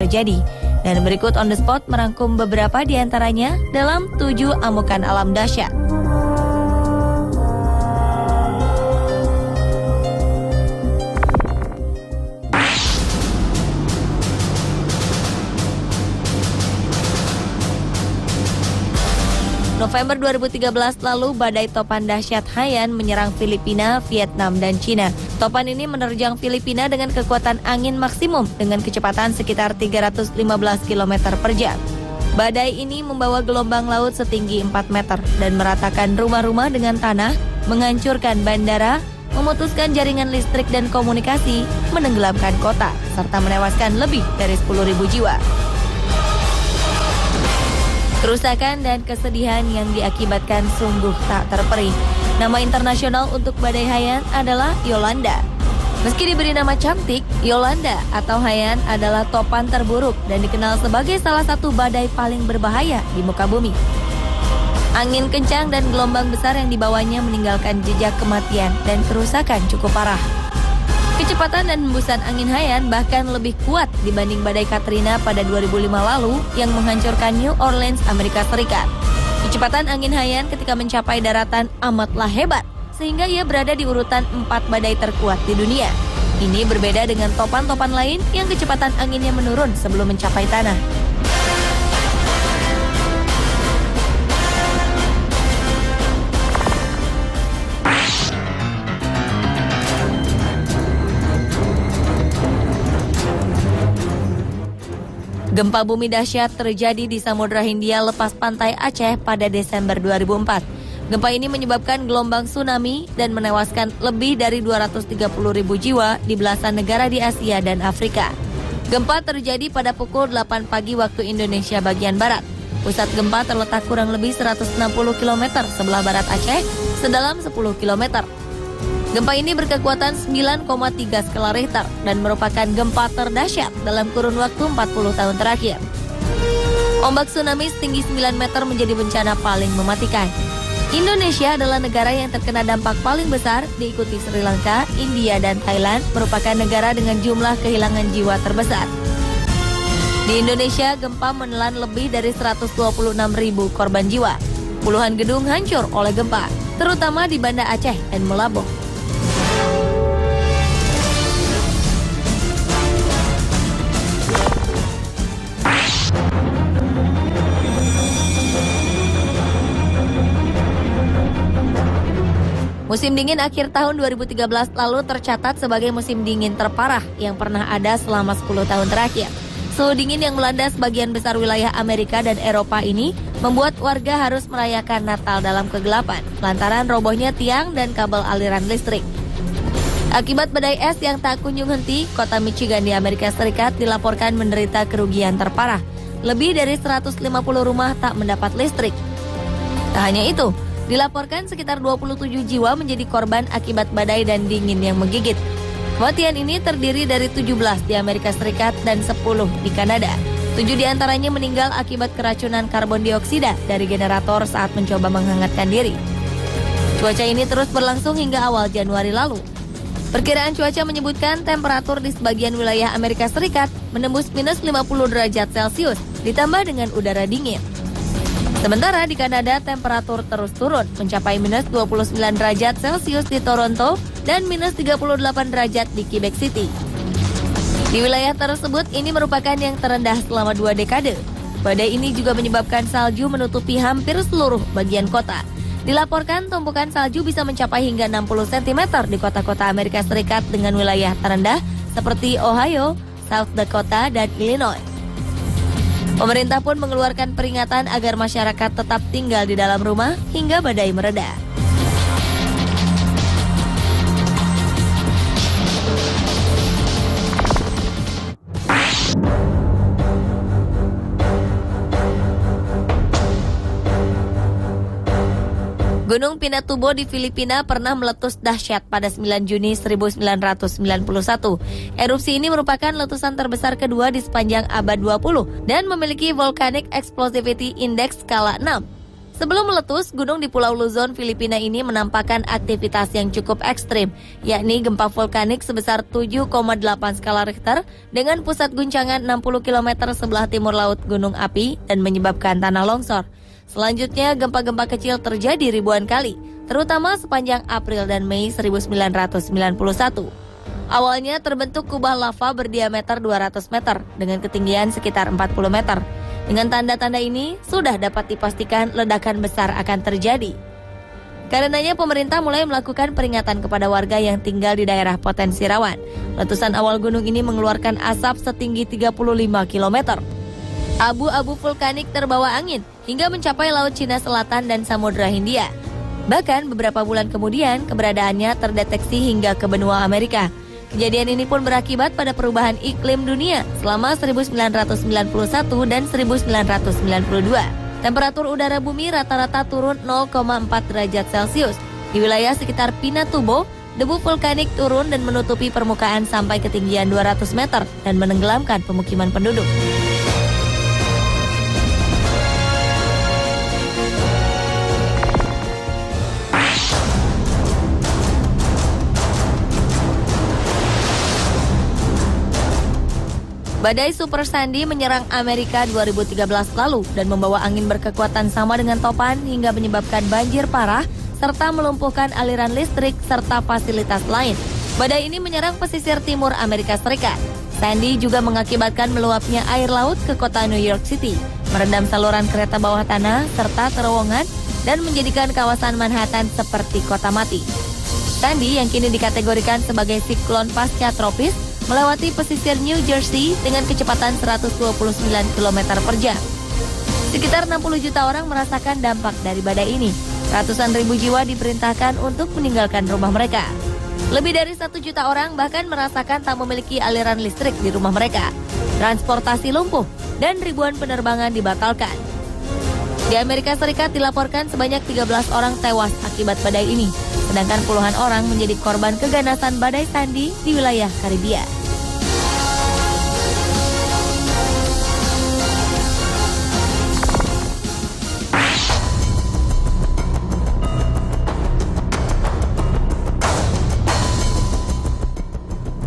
terjadi. Dan berikut On The Spot merangkum beberapa di antaranya dalam 7 amukan alam dahsyat. November 2013 lalu, badai topan dahsyat Haiyan menyerang Filipina, Vietnam, dan Cina. Topan ini menerjang Filipina dengan kekuatan angin maksimum dengan kecepatan sekitar 315 km per jam. Badai ini membawa gelombang laut setinggi 4 meter dan meratakan rumah-rumah dengan tanah, menghancurkan bandara, memutuskan jaringan listrik dan komunikasi, menenggelamkan kota, serta menewaskan lebih dari 10.000 jiwa. Kerusakan dan kesedihan yang diakibatkan sungguh tak terperi. Nama internasional untuk badai Haiyan adalah Yolanda. Meski diberi nama cantik, Yolanda atau Haiyan adalah topan terburuk dan dikenal sebagai salah satu badai paling berbahaya di muka bumi. Angin kencang dan gelombang besar yang dibawanya meninggalkan jejak kematian dan kerusakan cukup parah. Kecepatan dan hembusan angin Haiyan bahkan lebih kuat dibanding badai Katrina pada 2005 lalu yang menghancurkan New Orleans, Amerika Serikat. Kecepatan angin Haiyan ketika mencapai daratan amatlah hebat, sehingga ia berada di urutan 4 badai terkuat di dunia. Ini berbeda dengan topan-topan lain yang kecepatan anginnya menurun sebelum mencapai tanah. Gempa bumi dahsyat terjadi di Samudra Hindia lepas pantai Aceh pada Desember 2004. Gempa ini menyebabkan gelombang tsunami dan menewaskan lebih dari 230.000 jiwa di belasan negara di Asia dan Afrika. Gempa terjadi pada pukul 8 pagi waktu Indonesia bagian barat. Pusat gempa terletak kurang lebih 160 km sebelah barat Aceh, sedalam 10 km. Gempa ini berkekuatan 9,3 skala Richter dan merupakan gempa terdahsyat dalam kurun waktu 40 tahun terakhir. Ombak tsunami setinggi 9 meter menjadi bencana paling mematikan. Indonesia adalah negara yang terkena dampak paling besar, diikuti Sri Lanka, India, dan Thailand, merupakan negara dengan jumlah kehilangan jiwa terbesar. Di Indonesia, gempa menelan lebih dari 126.000 korban jiwa. Puluhan gedung hancur oleh gempa, terutama di Banda Aceh dan Meulaboh. Musim dingin akhir tahun 2013 lalu tercatat sebagai musim dingin terparah yang pernah ada selama 10 tahun terakhir. Suhu dingin yang melanda sebagian besar wilayah Amerika dan Eropa ini membuat warga harus merayakan Natal dalam kegelapan lantaran robohnya tiang dan kabel aliran listrik. Akibat badai es yang tak kunjung henti, kota Michigan di Amerika Serikat dilaporkan menderita kerugian terparah. Lebih dari 150 rumah tak mendapat listrik. Tak hanya itu, dilaporkan sekitar 27 jiwa menjadi korban akibat badai dan dingin yang menggigit. Kematian ini terdiri dari 17 di Amerika Serikat dan 10 di Kanada. 7 diantaranya meninggal akibat keracunan karbon dioksida dari generator saat mencoba menghangatkan diri. Cuaca ini terus berlangsung hingga awal Januari lalu. Perkiraan cuaca menyebutkan temperatur di sebagian wilayah Amerika Serikat menembus minus 50 derajat Celcius, ditambah dengan udara dingin. Sementara di Kanada temperatur terus turun, mencapai minus 29 derajat Celcius di Toronto dan minus 38 derajat di Quebec City. Di wilayah tersebut ini merupakan yang terendah selama 2 dekade. Badai ini juga menyebabkan salju menutupi hampir seluruh bagian kota. Dilaporkan tumpukan salju bisa mencapai hingga 60 cm di kota-kota Amerika Serikat dengan wilayah terendah seperti Ohio, South Dakota, dan Illinois. Pemerintah pun mengeluarkan peringatan agar masyarakat tetap tinggal di dalam rumah hingga badai mereda. Gunung Pinatubo di Filipina pernah meletus dahsyat pada 9 Juni 1991. Erupsi ini merupakan letusan terbesar kedua di sepanjang abad 20 dan memiliki Volcanic Explosivity Index skala 6. Sebelum meletus, gunung di Pulau Luzon, Filipina ini menampakkan aktivitas yang cukup ekstrim, yakni gempa vulkanik sebesar 7,8 skala Richter dengan pusat guncangan 60 km sebelah timur laut gunung api dan menyebabkan tanah longsor. Selanjutnya, gempa-gempa kecil terjadi ribuan kali, terutama sepanjang April dan Mei 1991. Awalnya terbentuk kubah lava berdiameter 200 meter dengan ketinggian sekitar 40 meter. Dengan tanda-tanda ini, sudah dapat dipastikan ledakan besar akan terjadi. Karenanya pemerintah mulai melakukan peringatan kepada warga yang tinggal di daerah potensi rawan. Letusan awal gunung ini mengeluarkan asap setinggi 35 km. Abu-abu vulkanik terbawa angin hingga mencapai Laut Cina Selatan dan Samudra Hindia. Bahkan beberapa bulan kemudian, keberadaannya terdeteksi hingga ke benua Amerika. Kejadian ini pun berakibat pada perubahan iklim dunia selama 1991 dan 1992. Temperatur udara bumi rata-rata turun 0,4 derajat Celcius. Di wilayah sekitar Pinatubo, debu vulkanik turun dan menutupi permukaan sampai ketinggian 200 meter dan menenggelamkan pemukiman penduduk. Badai Super Sandy menyerang Amerika 2013 lalu dan membawa angin berkekuatan sama dengan topan hingga menyebabkan banjir parah serta melumpuhkan aliran listrik serta fasilitas lain. Badai ini menyerang pesisir timur Amerika Serikat. Sandy juga mengakibatkan meluapnya air laut ke kota New York City, merendam saluran kereta bawah tanah serta terowongan dan menjadikan kawasan Manhattan seperti kota mati. Sandy yang kini dikategorikan sebagai siklon pasca tropis melewati pesisir New Jersey dengan kecepatan 129 km per jam. Sekitar 60 juta orang merasakan dampak dari badai ini. Ratusan ribu jiwa diperintahkan untuk meninggalkan rumah mereka. Lebih dari 1 juta orang bahkan merasakan tak memiliki aliran listrik di rumah mereka. Transportasi lumpuh dan ribuan penerbangan dibatalkan. Di Amerika Serikat dilaporkan sebanyak 13 orang tewas akibat badai ini, sedangkan puluhan orang menjadi korban keganasan badai Sandy di wilayah Karibia.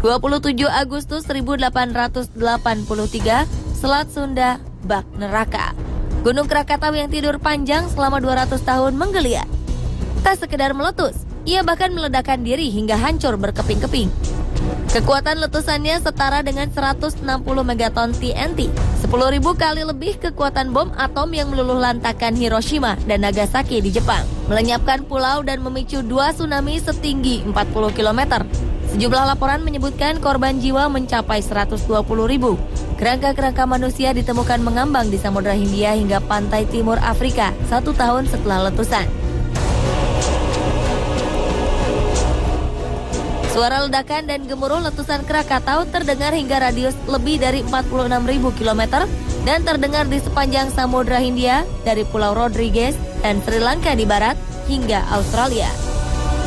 (27 Agustus 1883), Selat Sunda bak neraka. Gunung Krakatau yang tidur panjang selama 200 tahun menggeliat. Tak sekedar meletus, ia bahkan meledakkan diri hingga hancur berkeping-keping. Kekuatan letusannya setara dengan 160 megaton TNT, 10.000 kali lebih kekuatan bom atom yang meluluh lantakkan Hiroshima dan Nagasaki di Jepang, melenyapkan pulau dan memicu 2 tsunami setinggi 40 km. Sejumlah laporan menyebutkan korban jiwa mencapai 120.000. Kerangka-kerangka manusia ditemukan mengambang di Samudra Hindia hingga pantai timur Afrika 1 tahun setelah letusan. Suara ledakan dan gemuruh letusan Krakatau terdengar hingga radius lebih dari 46.000 km dan terdengar di sepanjang Samudra Hindia dari Pulau Rodrigues dan Sri Lanka di barat hingga Australia.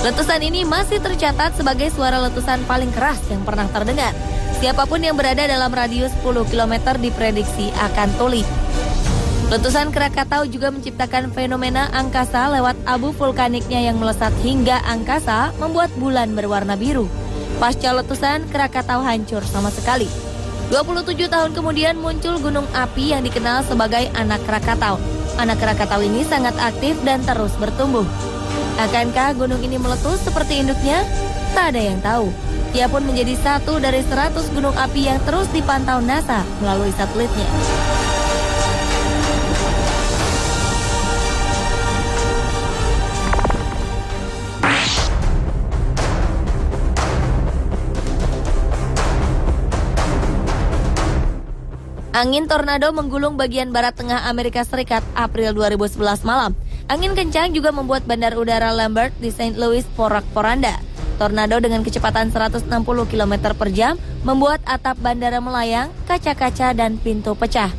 Letusan ini masih tercatat sebagai suara letusan paling keras yang pernah terdengar. Siapapun yang berada dalam radius 10 km diprediksi akan tuli. Letusan Krakatau juga menciptakan fenomena angkasa lewat abu vulkaniknya yang melesat hingga angkasa membuat bulan berwarna biru. Pasca letusan, Krakatau hancur sama sekali. 27 tahun kemudian muncul gunung api yang dikenal sebagai Anak Krakatau. Anak Krakatau ini sangat aktif dan terus bertumbuh. Akankah gunung ini meletus seperti induknya? Tak ada yang tahu. Ia pun menjadi satu dari 100 gunung api yang terus dipantau NASA melalui satelitnya. Angin tornado menggulung bagian barat tengah Amerika Serikat April 2011 malam. Angin kencang juga membuat bandar udara Lambert di St. Louis porak-poranda. Tornado dengan kecepatan 160 km per jam membuat atap bandara melayang, kaca-kaca dan pintu pecah.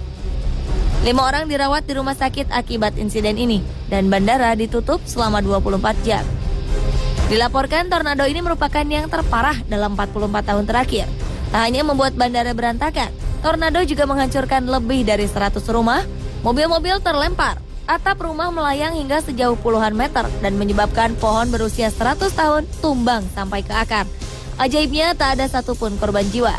5 orang dirawat di rumah sakit akibat insiden ini dan bandara ditutup selama 24 jam. Dilaporkan tornado ini merupakan yang terparah dalam 44 tahun terakhir. Tak hanya membuat bandara berantakan, tornado juga menghancurkan lebih dari 100 rumah, mobil-mobil terlempar, atap rumah melayang hingga sejauh puluhan meter dan menyebabkan pohon berusia 100 tahun tumbang sampai ke akar. Ajaibnya tak ada satupun korban jiwa.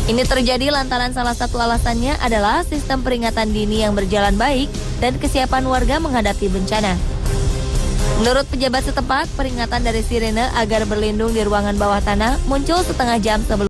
Ini terjadi lantaran salah satu alasannya adalah sistem peringatan dini yang berjalan baik dan kesiapan warga menghadapi bencana. Menurut pejabat setempat, peringatan dari sirene agar berlindung di ruangan bawah tanah muncul setengah jam sebelum